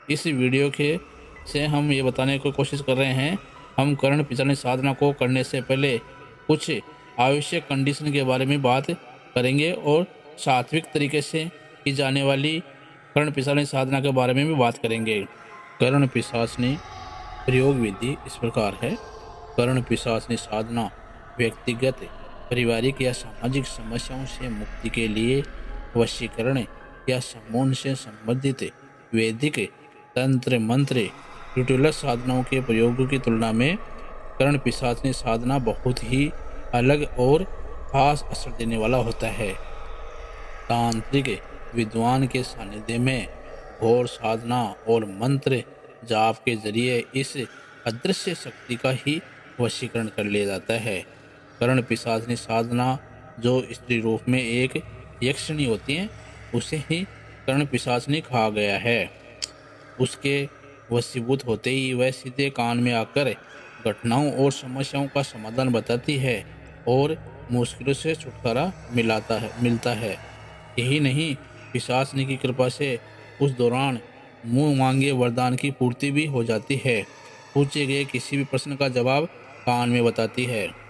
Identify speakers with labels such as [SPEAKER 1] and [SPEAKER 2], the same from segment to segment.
[SPEAKER 1] इस वीडियो के से हम ये बताने की कोशिश कर रहे हैं, हम कर्ण पिचानी साधना को करने से पहले कुछ आवश्यक कंडीशन के बारे में बात करेंगे और सात्विक तरीके से की जाने वाली कर्ण पिचानी साधना के बारे में भी बात करेंगे। कर्ण पिशाचनी प्रयोग विधि इस प्रकार है। कर्ण पिशाचनी साधना व्यक्तिगत, पारिवारिक या सामाजिक समस्याओं से मुक्ति के लिए वशीकरण या सम्मोहन से संबंधित वैदिक तंत्र मंत्र रिचुअल्स साधनाओं के प्रयोग की तुलना में कर्ण पिशाचनी साधना बहुत ही अलग और खास असर देने वाला होता है। तांत्रिक विद्वान के सानिध्य में घोर साधना और मंत्र जाप के जरिए इस अदृश्य शक्ति का ही वशीकरण कर लिया जाता है। कर्ण पिशाचनी साधना जो स्त्री रूप में एक यक्षिणी होती है, उसे ही कर्ण पिशाचनी कहा गया है। उसके वशीभूत होते ही वह सीधे कान में आकर घटनाओं और समस्याओं का समाधान बताती है और मुश्किलों से छुटकारा मिलता है। यही नहीं, पिशाचनी की कृपा से उस दौरान मुंह मांगे वरदान की पूर्ति भी हो जाती है। पूछे गए किसी भी प्रश्न का जवाब कान में बताती है।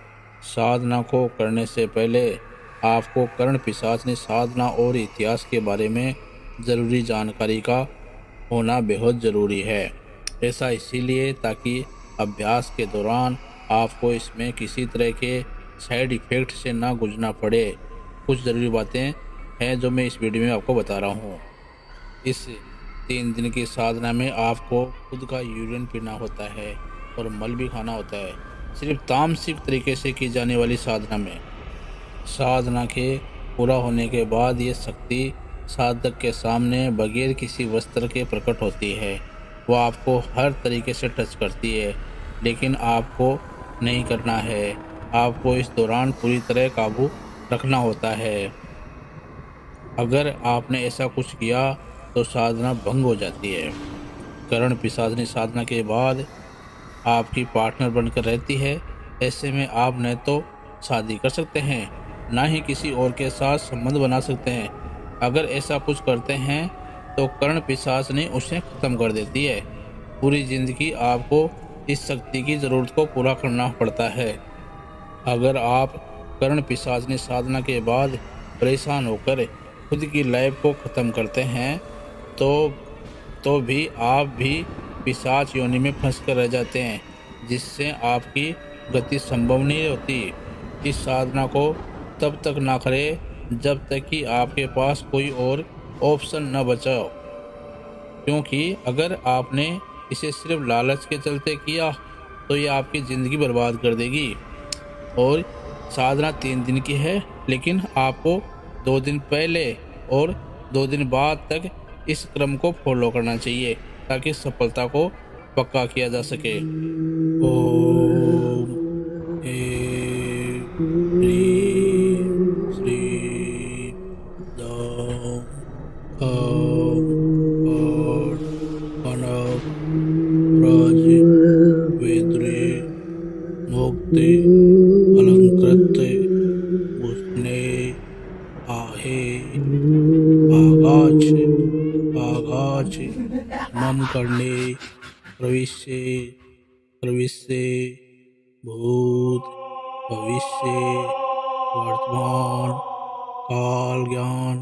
[SPEAKER 1] साधना को करने से पहले आपको कर्ण पिशाचनी साधना और इतिहास के बारे में ज़रूरी जानकारी का होना बेहद ज़रूरी है। ऐसा इसीलिए ताकि अभ्यास के दौरान आपको इसमें किसी तरह के साइड इफ़ेक्ट से ना गुजरना पड़े। कुछ ज़रूरी बातें हैं जो मैं इस वीडियो में आपको बता रहा हूँ। इस 3 दिन की साधना में आपको खुद का यूरिन पीना होता है और मल भी खाना होता है। सिर्फ तामसिक तरीके से की जाने वाली साधना में साधना के पूरा होने के बाद ये शक्ति साधक के सामने बगैर किसी वस्त्र के प्रकट होती है। वो आपको हर तरीके से टच करती है, लेकिन आपको नहीं करना है। आपको इस दौरान पूरी तरह काबू रखना होता है। अगर आपने ऐसा कुछ किया तो साधना भंग हो जाती है। कर्ण पिशाचनी साधना के बाद आपकी पार्टनर बनकर रहती है। ऐसे में आप न तो शादी कर सकते हैं, ना ही किसी और के साथ संबंध बना सकते हैं। अगर ऐसा कुछ करते हैं तो कर्ण पिशाचनी उसे ख़त्म कर देती है। पूरी जिंदगी आपको इस शक्ति की ज़रूरत को पूरा करना पड़ता है। अगर आप कर्ण पिशाचनी साधना के बाद परेशान होकर खुद की लाइफ को ख़त्म करते हैं तो भी आप भी पिशाच योनि में फंस कर रह जाते हैं, जिससे आपकी गति संभव नहीं होती। इस साधना को तब तक ना करें जब तक कि आपके पास कोई और ऑप्शन न बचा, क्योंकि अगर आपने इसे सिर्फ लालच के चलते किया तो ये आपकी ज़िंदगी बर्बाद कर देगी। और साधना 3 दिन की है, लेकिन आपको 2 दिन पहले और 2 दिन बाद तक इस क्रम को फॉलो करना चाहिए ताकि सफलता को पक्का किया जा सके। ओम ह्रीं श्रीं दं खं फट् फणः प्रज्वलिते मुक्ते अलंकृत्य पुष्णे आहे आगाच मम कर्णे प्रविश्य प्रविश्य भूत भविष्य वर्तमान काल ज्ञान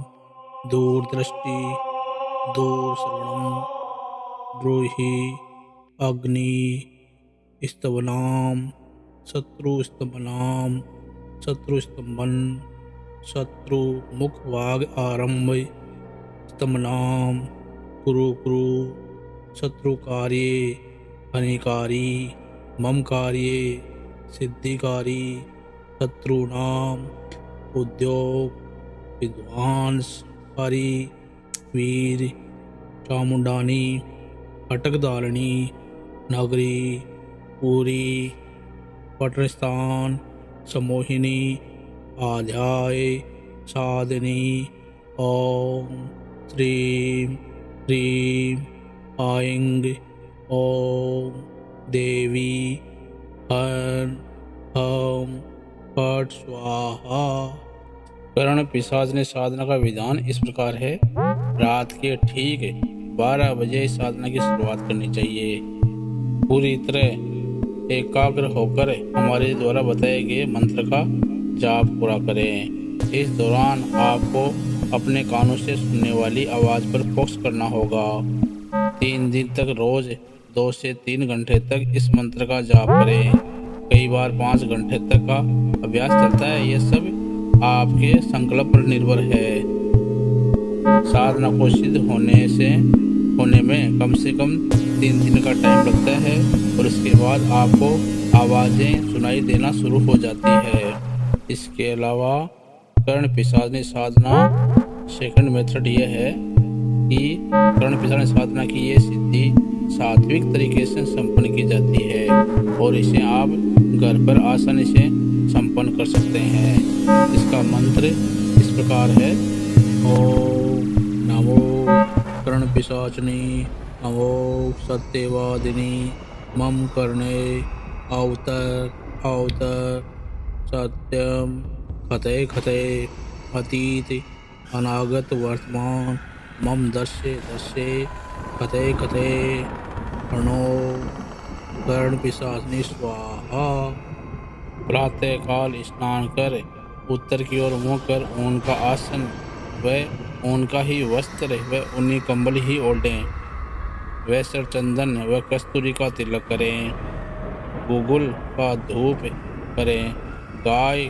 [SPEAKER 1] दूरदृष्टि दूरश्रवणम ब्रूहि अग्नि स्तवनाम शत्रुस्तंभनाम शत्रुस्तंभन शत्रु मुखवाग आरंभ स्तंभनाम कुरु कुरु शत्रुकार्ये हानिकारी मम कार्ये सिद्धिकारी शत्रुनाम उद्योग विद्वांस हरि वीर चामुंडानी अटकदारिणी नगरी पूरी पटस्थान समोहिनी आध्याय साधनी ओम श्रीं ह्रीं ऐं ओम देवी हं हं फट् स्वाहा। कर्ण पिशाचनी साधना का विधान इस प्रकार है। रात के ठीक 12 बजे इस साधना की शुरुआत करनी चाहिए। पूरी तरह एकाग्र होकर हमारे द्वारा बताए गए मंत्र का जाप पूरा करें। इस दौरान आपको अपने कानों से सुनने वाली आवाज़ पर फोकस करना होगा। 3 दिन तक रोज 2 से 3 घंटे तक इस मंत्र का जाप करें। कई बार 5 घंटे तक का अभ्यास चलता है। यह सब आपके संकल्प पर निर्भर है। साधना को सिद्ध होने में कम से कम 3 दिन का टाइम लगता है और इसके बाद आपको आवाज़ें सुनाई देना शुरू हो जाती है। इसके अलावा कर्ण पिशाचनी साधना सेकंड मेथड यह है कि कर्ण पिशाचनी साधना की ये सिद्धि सात्विक तरीके से संपन्न की जाती है और इसे आप घर पर आसानी से संपन्न कर सकते हैं। इसका मंत्र इस प्रकार है: ओम नमो कर्ण पिशाचनी नमो सत्यवादिनी मम कर्णे अवतर सत्यम खतय खतय अतीत अनागत वर्तमान मम दस्ये खतय खतय प्रणो कर्ण पिशाचनी स्वाहा। प्रातः काल स्नान कर उत्तर की ओर मुँह कर ऊन का आसन व ऊन का ही वस्त्र व ऊनी कंबल ही ओढ़ें। व सर चंदन व कस्तूरी का तिलक करें। गुगुल का धूप करें। गाय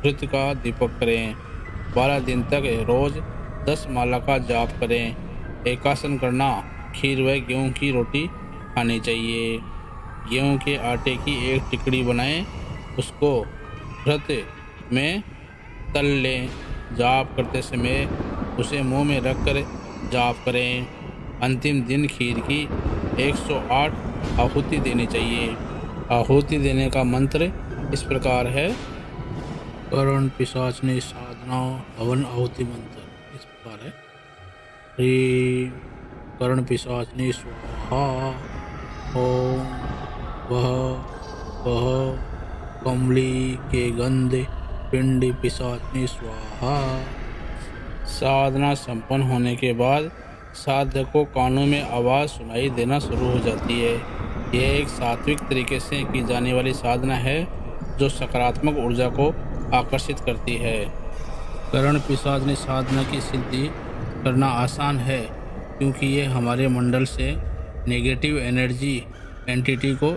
[SPEAKER 1] घृत का दीपक करें। 12 दिन तक रोज 10 माला का जाप करें। एकासन करना। खीर व गेहूं की रोटी खानी चाहिए। गेहूं के आटे की एक टिकड़ी बनाएं, उसको घृत में तल लें। जाप करते समय उसे मुंह में रखकर जाप करें। अंतिम दिन खीर की 108 आहुति देनी चाहिए। आहुति देने का मंत्र इस प्रकार है: कर्ण पिशाचनी साधना हवन आहुति मंत्र इस प्रकार है: ह्रीं कर्ण पिशाचनी स्वाहा। ओम वह कमली के गंध पिंड पिशाचनी स्वाहा। साधना संपन्न होने के बाद साधक को कानों में आवाज़ सुनाई देना शुरू हो जाती है। यह एक सात्विक तरीके से की जाने वाली साधना है जो सकारात्मक ऊर्जा को आकर्षित करती है। कर्ण पिशाचनी साधना की सिद्धि करना आसान है क्योंकि यह हमारे मंडल से नेगेटिव एनर्जी एंटिटी को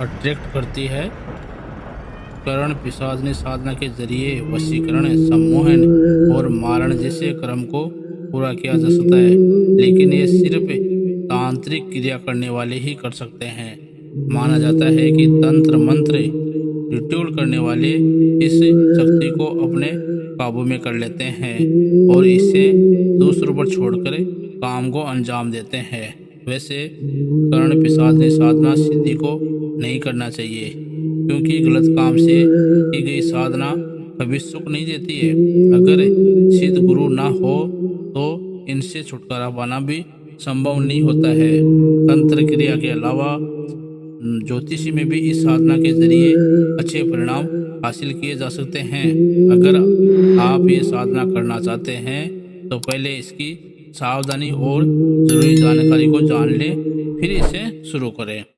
[SPEAKER 1] अट्रैक्ट करती है। कर्ण पिशाचनी साधना के जरिए वशीकरण, सम्मोहन और मारण जैसे कर्म को पूरा किया जा सकता है, लेकिन ये सिर्फ तांत्रिक क्रिया करने वाले ही कर सकते हैं। माना जाता है कि तंत्र मंत्र रिट्यूल करने वाले इस शक्ति को अपने काबू में कर लेते हैं और इसे दूसरों पर छोड़कर काम को अंजाम देते हैं। वैसे कर्ण पिशाचनी साधना सिद्धि को नहीं करना चाहिए क्योंकि गलत काम से की गई साधना कभी सुख नहीं देती है। अगर सिद्ध गुरु ना हो तो इनसे छुटकारा पाना भी संभव नहीं होता है। तंत्र क्रिया के अलावा ज्योतिषी में भी इस साधना के जरिए अच्छे परिणाम हासिल किए जा सकते हैं। अगर आप ये साधना करना चाहते हैं तो पहले इसकी सावधानी और जरूरी जानकारी को जान लें, फिर इसे शुरू करें।